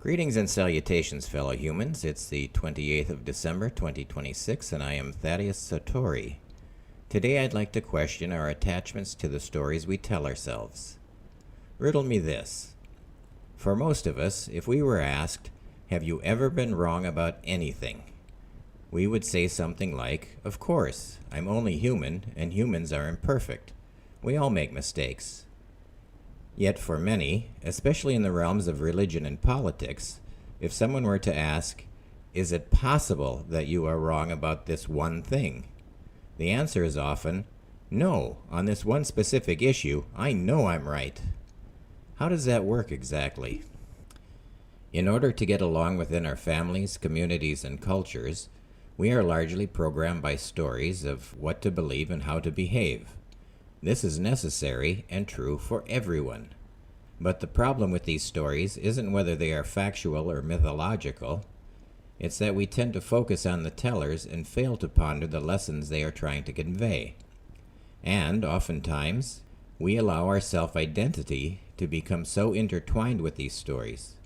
Greetings and salutations, fellow humans. It's the 28th of December, 2026, and I am Thaddeus Satori. Today I'd like to question our attachments to the stories we tell ourselves. Riddle me this. For most of us, if we were asked, have you ever been wrong about anything? We would say something like, of course, I'm only human, and humans are imperfect. We all make mistakes. Yet for many, especially in the realms of religion and politics, if someone were to ask, is it possible that you are wrong about this one thing? The answer is often, no, on this one specific issue, I know I'm right. How does that work exactly? In order to get along within our families, communities, and cultures, we are largely programmed by stories of what to believe and how to behave. This is necessary and true for everyone. But the problem with these stories isn't whether they are factual or mythological. It's that we tend to focus on the tellers and fail to ponder the lessons they are trying to convey. And, oftentimes, we allow our self-identity to become so intertwined with these stories.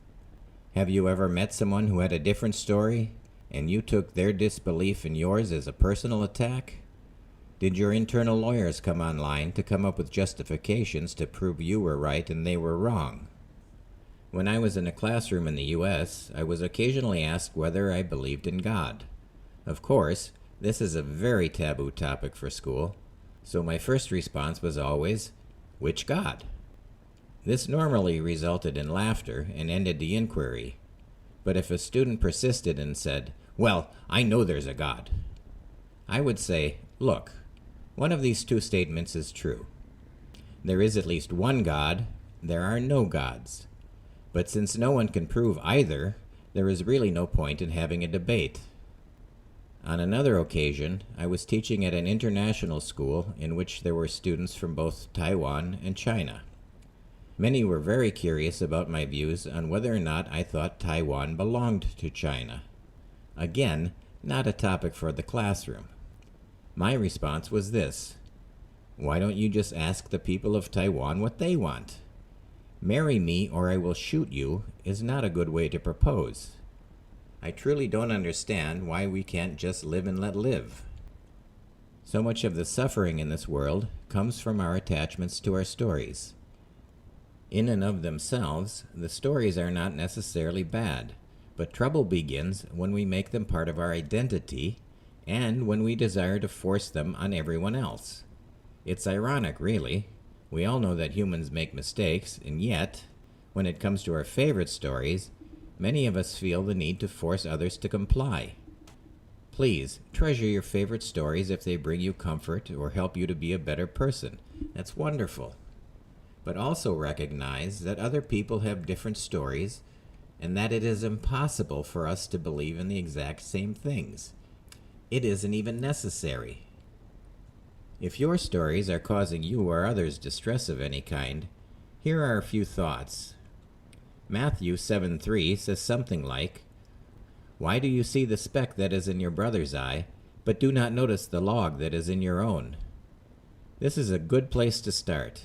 Have you ever met someone who had a different story, and you took their disbelief in yours as a personal attack? Did your internal lawyers come online to come up with justifications to prove you were right and they were wrong? When I was in a classroom in the U.S., I was occasionally asked whether I believed in God. Of course, this is a very taboo topic for school, so my first response was always, which God? This normally resulted in laughter and ended the inquiry. But if a student persisted and said, well, I know there's a God, I would say, look, one of these two statements is true. There is at least one God, there are no gods. But since no one can prove either, there is really no point in having a debate. On another occasion, I was teaching at an international school in which there were students from both Taiwan and China. Many were very curious about my views on whether or not I thought Taiwan belonged to China. Again, not a topic for the classroom. My response was this: why don't you just ask the people of Taiwan what they want? Marry me or I will shoot you is not a good way to propose. I truly don't understand why we can't just live and let live. So much of the suffering in this world comes from our attachments to our stories. In and of themselves, the stories are not necessarily bad, but trouble begins when we make them part of our identity and when we desire to force them on everyone else. It's ironic, really. We all know that humans make mistakes, and yet, when it comes to our favorite stories, many of us feel the need to force others to comply. Please, treasure your favorite stories if they bring you comfort or help you to be a better person. That's wonderful. But also recognize that other people have different stories and that it is impossible for us to believe in the exact same things. It isn't even necessary. If your stories are causing you or others distress of any kind, here are a few thoughts. Matthew 7:3 says something like, why do you see the speck that is in your brother's eye, but do not notice the log that is in your own? This is a good place to start.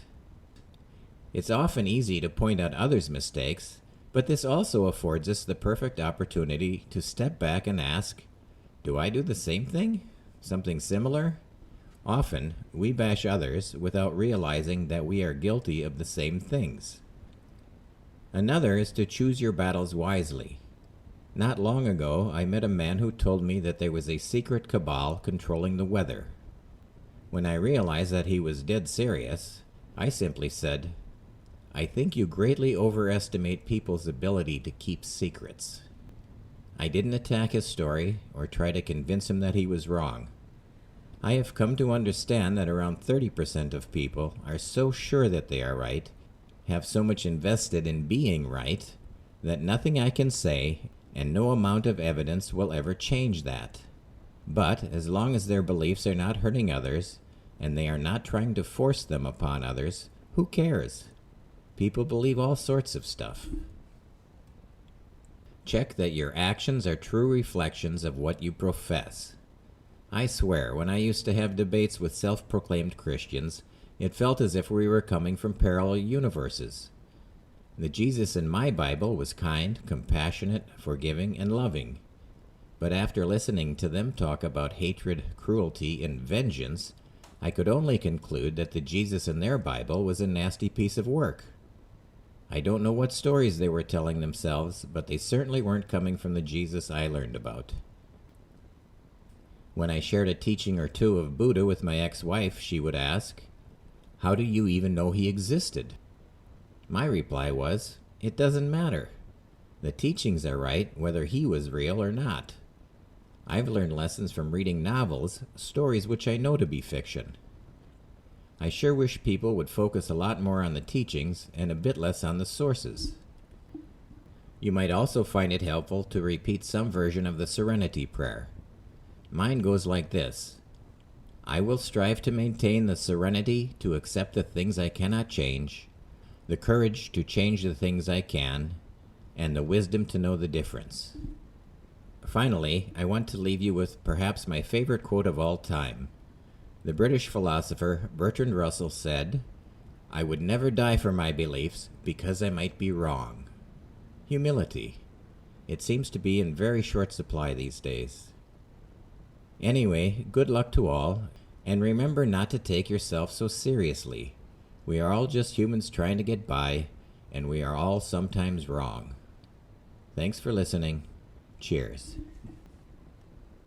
It's often easy to point out others' mistakes, but this also affords us the perfect opportunity to step back and ask, do I do the same thing? Something similar? Often, we bash others without realizing that we are guilty of the same things. Another is to choose your battles wisely. Not long ago, I met a man who told me that there was a secret cabal controlling the weather. When I realized that he was dead serious, I simply said, I think you greatly overestimate people's ability to keep secrets. I didn't attack his story or try to convince him that he was wrong. I have come to understand that around 30% of people are so sure that they are right, have so much invested in being right, that nothing I can say and no amount of evidence will ever change that. But as long as their beliefs are not hurting others, and they are not trying to force them upon others, who cares? People believe all sorts of stuff. Check that your actions are true reflections of what you profess. I swear, when I used to have debates with self-proclaimed Christians, it felt as if we were coming from parallel universes. The Jesus in my Bible was kind, compassionate, forgiving, and loving. But after listening to them talk about hatred, cruelty, and vengeance, I could only conclude that the Jesus in their Bible was a nasty piece of work. I don't know what stories they were telling themselves, but they certainly weren't coming from the Jesus I learned about. When I shared a teaching or two of Buddha with my ex-wife, she would ask, "How do you even know he existed?" My reply was, "It doesn't matter. The teachings are right whether he was real or not. I've learned lessons from reading novels, stories which I know to be fiction. I sure wish people would focus a lot more on the teachings and a bit less on the sources." You might also find it helpful to repeat some version of the Serenity Prayer. Mine goes like this: I will strive to maintain the serenity to accept the things I cannot change, the courage to change the things I can, and the wisdom to know the difference. Finally, I want to leave you with perhaps my favorite quote of all time. The British philosopher Bertrand Russell said, "I would never die for my beliefs because I might be wrong." Humility. It seems to be in very short supply these days. Anyway, good luck to all, and remember not to take yourself so seriously. We are all just humans trying to get by, and we are all sometimes wrong. Thanks for listening. Cheers.